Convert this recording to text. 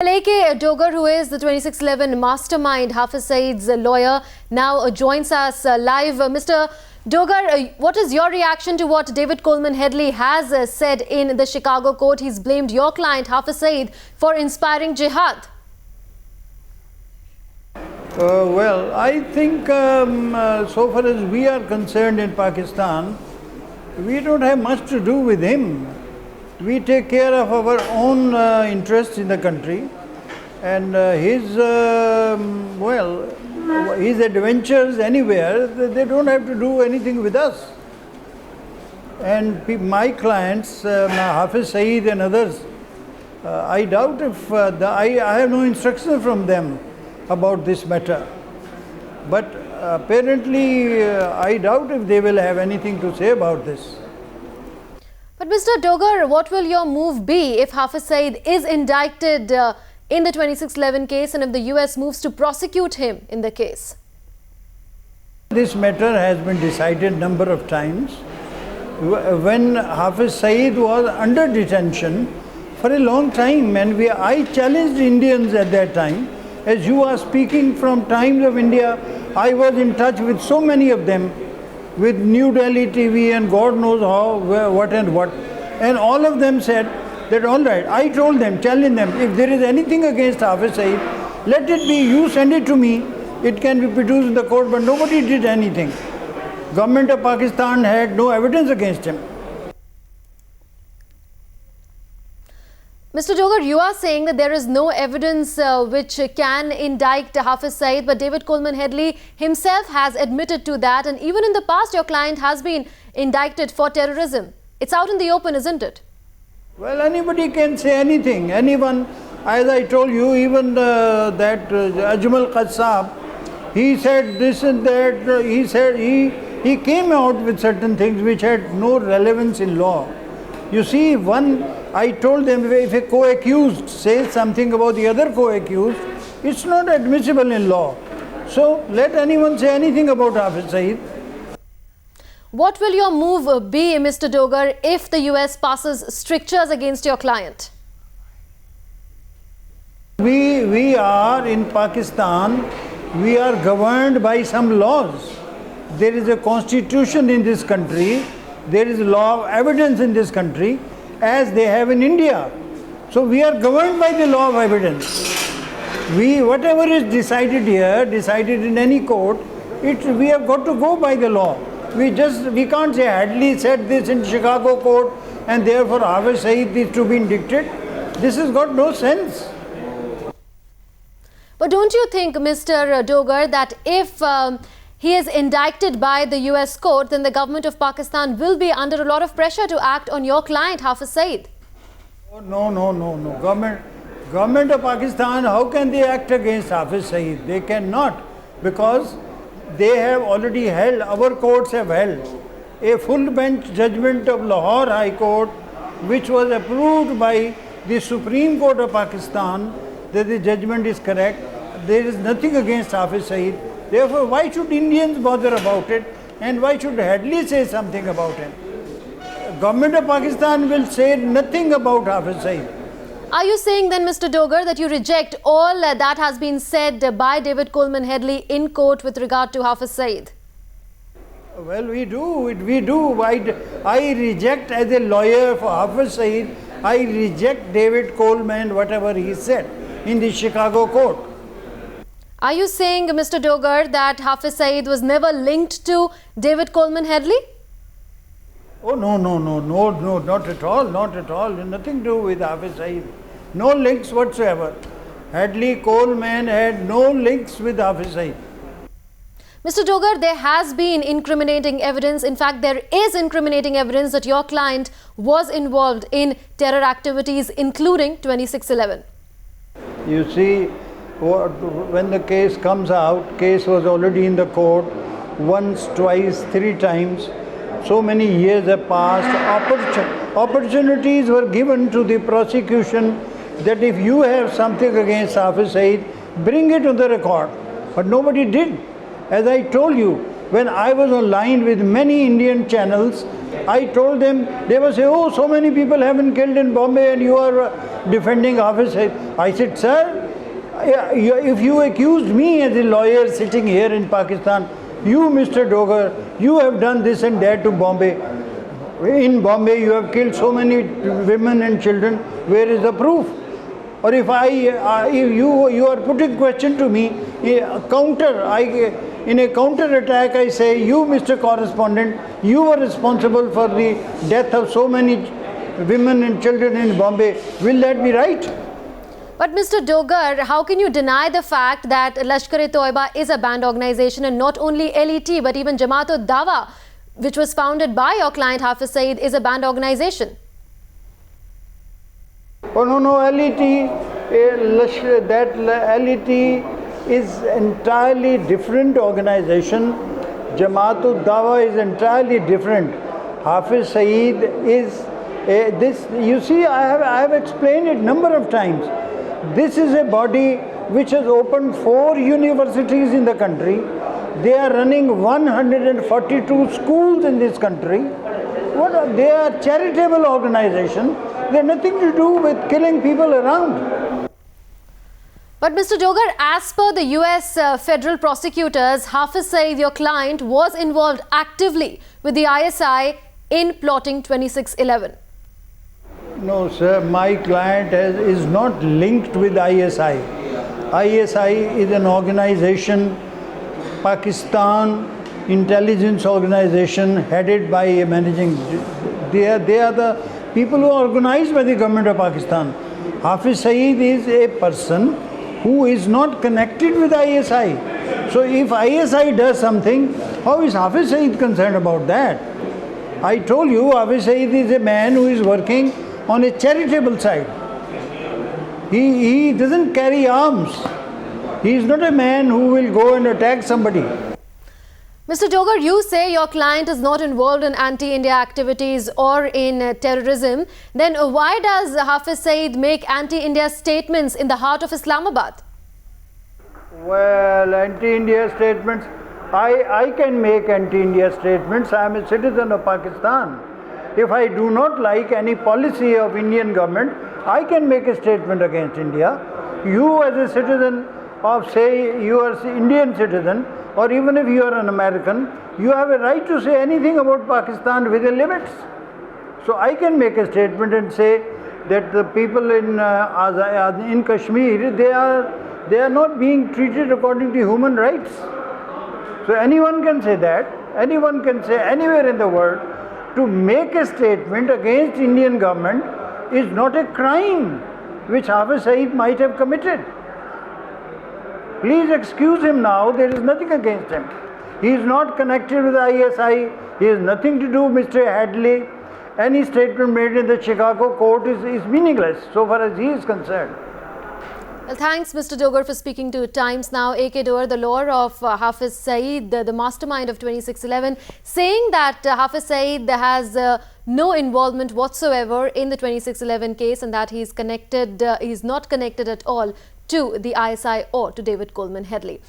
L.A.K. Dogar, who is the 2611 mastermind, Hafiz Saeed's lawyer, now joins us live. Mr. Dogar, what is your reaction to what David Coleman Headley has said in the Chicago court? He's blamed your client, Hafiz Saeed, for inspiring jihad. Well, I think so far as we are concerned in Pakistan, we don't have much to do with him. We take care of our own interests in the country, and his adventures anywhere, they don't have to do anything with us. And my clients, Hafiz Saeed and others, I doubt if I have no instruction from them about this matter. But apparently, I doubt if they will have anything to say about this. But Mr. Dogar, what will your move be if Hafiz Saeed is indicted in the 2611 case and if the US moves to prosecute him in the case? This matter has been decided number of times. When Hafiz Saeed was under detention for a long time, and I challenged Indians at that time. As you are speaking from Times of India, I was in touch with so many of them, with New Delhi TV and God knows how, what and what. And all of them said that, all right, I told them, telling them, if there is anything against Hafiz Saeed, let it be, you send it to me, it can be produced in the court, but nobody did anything. Government of Pakistan had no evidence against him. Mr. Dogar, you are saying that there is no evidence which can indict Hafiz Saeed, but David Coleman Headley himself has admitted to that, and even in the past your client has been indicted for terrorism. It's out in the open, isn't it? Well, anybody can say anything. Anyone, as I told you, even that Ajmal Qassab, he said this and that, he said he came out with certain things which had no relevance in law. You see, I told them, if a co-accused says something about the other co-accused, it's not admissible in law. So let anyone say anything about Hafiz Saeed. What will your move be, Mr. Dogar, if the US passes strictures against your client? We are in Pakistan, we are governed by some laws. There is a constitution in this country, there is law of evidence in this country, as they have in India. So we are governed by the law of evidence. Whatever is decided here, decided in any court, we have got to go by the law. We can't say Headley said this in Chicago court and therefore Hafiz Saeed is to be indicted. This has got no sense. But don't you think, Mr. Dogar, that if he is indicted by the US court, then the government of Pakistan will be under a lot of pressure to act on your client, Hafiz Saeed? Oh, no. Government of Pakistan, how can they act against Hafiz Saeed? They cannot, because they have already held, our courts have held, a full bench judgment of Lahore High Court, which was approved by the Supreme Court of Pakistan, that the judgment is correct. There is nothing against Hafiz Saeed. Therefore, why should Indians bother about it, and why should Headley say something about him? Government of Pakistan will say nothing about Hafiz Saeed. Are you saying then, Mr. Dogar, that you reject all that has been said by David Coleman Headley in court with regard to Hafiz Saeed? Well, we do. I reject, as a lawyer for Hafiz Saeed, I reject David Coleman, whatever he said in the Chicago court. Are you saying, Mr. Dogar, that Hafiz Saeed was never linked to David Coleman Headley? Oh, no, not at all. Nothing to do with Hafiz Saeed. No links whatsoever. Headley, Coleman had no links with Hafiz Saeed. Mr. Dogar, there has been incriminating evidence. In fact, there is incriminating evidence that your client was involved in terror activities, including 2611. You see, when the case comes out, case was already in the court once, twice, 3 times. So many years have passed. Opportunities were given to the prosecution that if you have something against Hafiz Saeed, bring it on the record. But nobody did. As I told you, when I was online with many Indian channels, I told them, they will say, oh, so many people have been killed in Bombay and you are defending Hafiz Saeed. I said, sir, if you accused me as a lawyer sitting here in Pakistan, you, Mr. Dogar, you have done this and that to Bombay. In Bombay, you have killed so many women and children. Where is the proof? Or if if you are putting question to me, in a counter attack, I say, you, Mr. Correspondent, you were responsible for the death of so many women and children in Bombay. Will that be right? But Mr. Dogar, how can you deny the fact that Lashkar-e-Toiba is a banned organization, and not only LET but even Jamaat-ud-Dawa, which was founded by your client Hafiz Saeed, is a banned organization? Oh no, LET is entirely different organization. Jamaat-ud-Dawa is entirely different. Hafiz Saeed is this. You see, I have explained it number of times. This is a body which has opened 4 universities in the country. They are running 142 schools in this country. They are charitable organization. They have nothing to do with killing people around. But Mr. Dogar, as per the US federal prosecutors, Hafiz Saeed, your client, was involved actively with the ISI in plotting 26/11. No, sir, my client is not linked with ISI. ISI is an organization, Pakistan intelligence organization headed by a managing. They are the people who are organized by the government of Pakistan. Hafiz Saeed is a person who is not connected with ISI. So if ISI does something, how is Hafiz Saeed concerned about that? I told you, Hafiz Saeed is a man who is working on a charitable side. He doesn't carry arms. He is not a man who will go and attack somebody. Mr. Dogar, you say your client is not involved in anti-India activities or in terrorism. Then why does Hafiz Saeed make anti-India statements in the heart of Islamabad? Well, anti-India statements, I can make anti-India statements. I am a citizen of Pakistan. If I do not like any policy of Indian government, I can make a statement against India. You as a citizen of, say, you are an Indian citizen, or even if you are an American, you have a right to say anything about Pakistan within limits. So I can make a statement and say that the people in Kashmir, they are not being treated according to human rights. So anyone can say that. Anyone can say anywhere in the world. To make a statement against Indian government is not a crime which Hafiz Saeed might have committed. Please excuse him now, there is nothing against him. He is not connected with ISI, he has nothing to do with Mr. Hadley. Any statement made in the Chicago court is meaningless so far as he is concerned. Well, thanks, Mr. Dogar, for speaking to Times Now. A.K. Dogar, the lawyer of Hafiz Saeed, the mastermind of 26/11, saying that Hafiz Saeed has no involvement whatsoever in the 26/11 case and that he is not connected at all to the ISI or to David Coleman Headley.